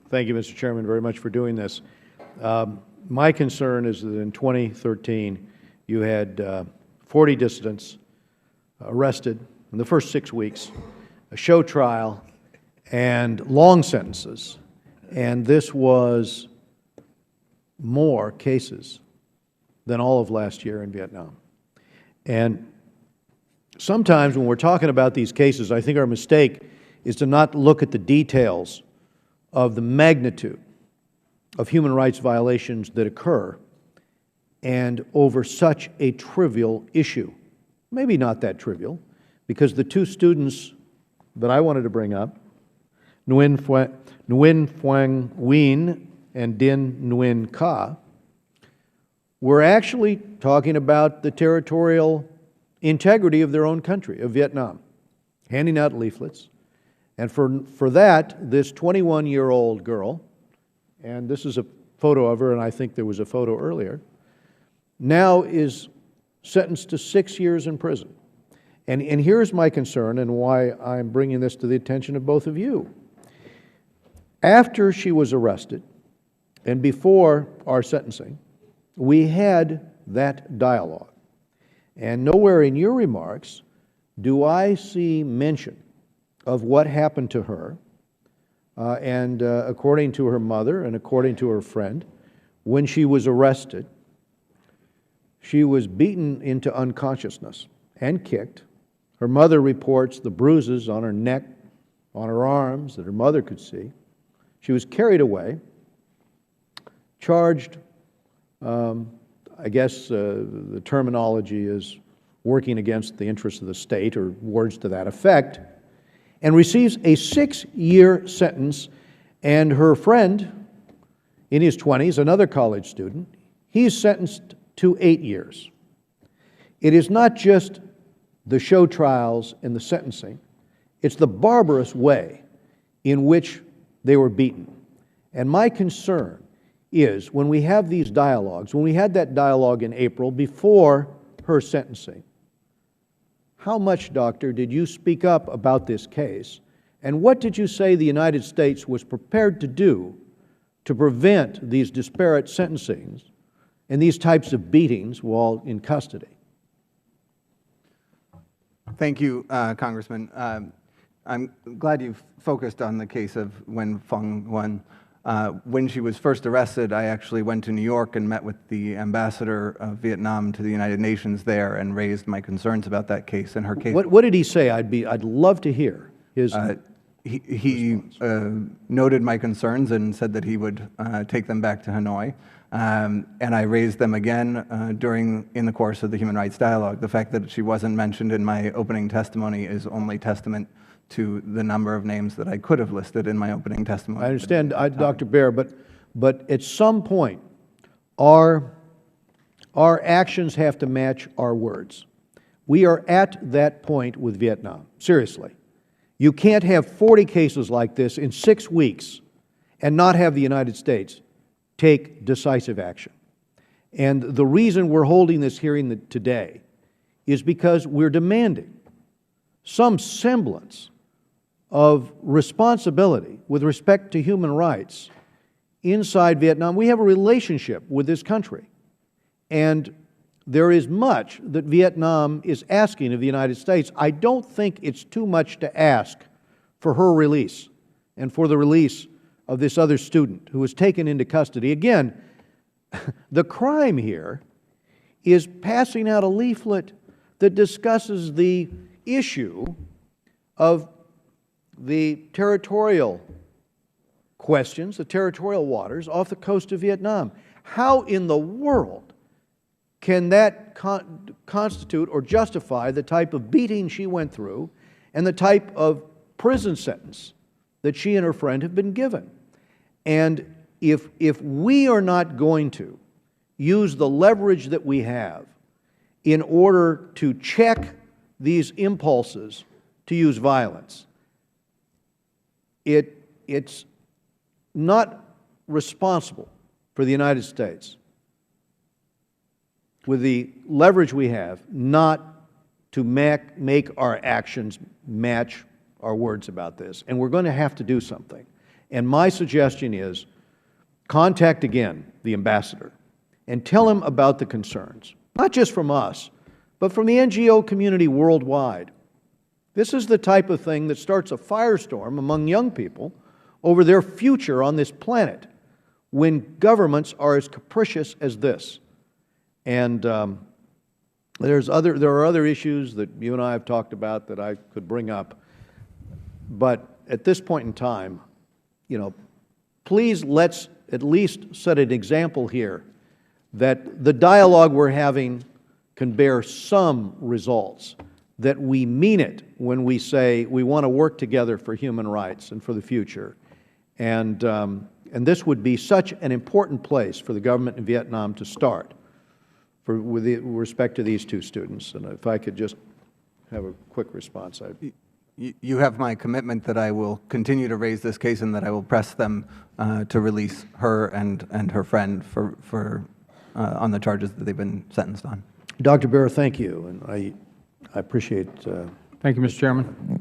Thank you, Mr. Chairman, very much for doing this. My concern is that in 2013, you had 40 dissidents arrested in the first 6 weeks, a show trial, and long sentences. And this was more cases than all of last year in Vietnam. And sometimes when we're talking about these cases, I think our mistake is to not look at the details of the magnitude of human rights violations that occur and over such a trivial issue. Maybe not that trivial, because the two students that I wanted to bring up, Nguyen Phuong Uyên and Dinh Nguyen Ca, were actually talking about the territorial integrity of their own country, of Vietnam, handing out leaflets. And for that, this 21-year-old girl, and this is a photo of her, and I think there was a photo earlier, now is sentenced to 6 years in prison. And here's my concern and why I'm bringing this to the attention of both of you. After she was arrested and before our sentencing, we had that dialogue. And nowhere in your remarks do I see mention of what happened to her, and according to her mother and according to her friend, when she was arrested, she was beaten into unconsciousness and kicked. Her mother reports the bruises on her neck, on her arms that her mother could see. She was carried away, charged, I guess the terminology is working against the interests of the state, or words to that effect, and receives a 6-year sentence. And her friend, in his 20s, another college student, he's sentenced to 8 years. It is not just the show trials and the sentencing, it's the barbarous way in which they were beaten. And my concern is when we have these dialogues, when we had that dialogue in April before her sentencing, how much, Doctor, did you speak up about this case? And what did you say the United States was prepared to do to prevent these disparate sentencings and these types of beatings while in custody? Thank you, Congressman. I'm glad you've focused on the case of Nguyen Phuong Uyên. When she was first arrested, I actually went to New York and met with the ambassador of Vietnam to the United Nations there and raised my concerns about that case and her case. What did he say? I'd love to hear his He noted my concerns and said that he would take them back to Hanoi. And I raised them again in the course of the human rights dialogue. The fact that she wasn't mentioned in my opening testimony is only testament to the number of names that I could have listed in my opening testimony. I understand, Dr. Baer, but at some point, our actions have to match our words. We are at that point with Vietnam, seriously. You can't have 40 cases like this in 6 weeks and not have the United States take decisive action. And the reason we're holding this hearing today is because we're demanding some semblance of responsibility with respect to human rights inside Vietnam. We have a relationship with this country, and there is much that Vietnam is asking of the United States. I don't think it's too much to ask for her release and for the release of this other student who was taken into custody. Again, the crime here is passing out a leaflet that discusses the issue of the territorial questions, the territorial waters off the coast of Vietnam. How in the world can that constitute or justify the type of beating she went through and the type of prison sentence that she and her friend have been given? And if we are not going to use the leverage that we have in order to check these impulses to use violence, it's not responsible for the United States, with the leverage we have, not to make our actions match our words about this. And we're going to have to do something. And my suggestion is contact again the ambassador and tell him about the concerns, not just from us, but from the NGO community worldwide. This is the type of thing that starts a firestorm among young people over their future on this planet when governments are as capricious as this. And there are other issues that you and I have talked about that I could bring up. But at this point in time, please let's at least set an example here that the dialogue we're having can bear some results, that we mean it when we say we want to work together for human rights and for the future. And this would be such an important place for the government in Vietnam to start with respect to these two students. And if I could just have a quick response. You have my commitment that I will continue to raise this case and that I will press them to release her and her friend on the charges that they've been sentenced on. Dr. Bear, thank you, and I appreciate Thank you, Mr. Chairman.